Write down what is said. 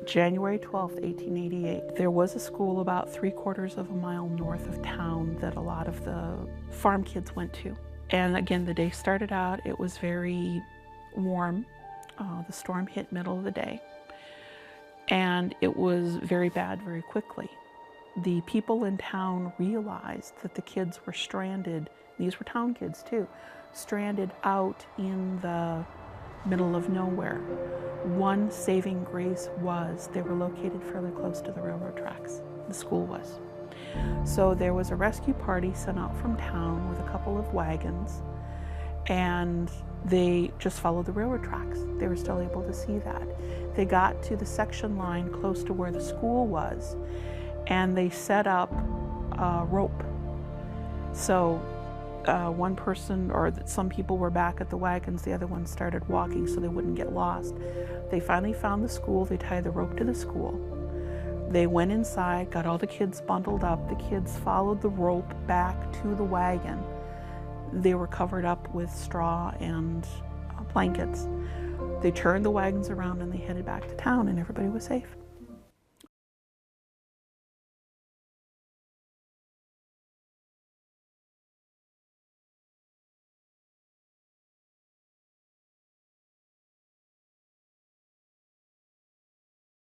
January 12th, 1888. There was a school about 3/4 of a mile north of town that a lot of the farm kids went to. And again, the day started out, it was very warm. The storm hit middle of the day. And it was very bad very quickly. The people in town realized that the kids were stranded, these were town kids too, stranded out in the middle of nowhere. One saving grace was they were located fairly close to the railroad tracks, the school was. So there was a rescue party sent out from town with a couple of wagons, and they just followed the railroad tracks. They were still able to see that. They got to the section line close to where the school was, and they set up a rope. So one person, or some people were back at the wagons, the other ones started walking so they wouldn't get lost. They finally found the school, they tied the rope to the school. They went inside, got all the kids bundled up. The kids followed the rope back to the wagon. They were covered up with straw and blankets. They turned the wagons around and they headed back to town, and everybody was safe.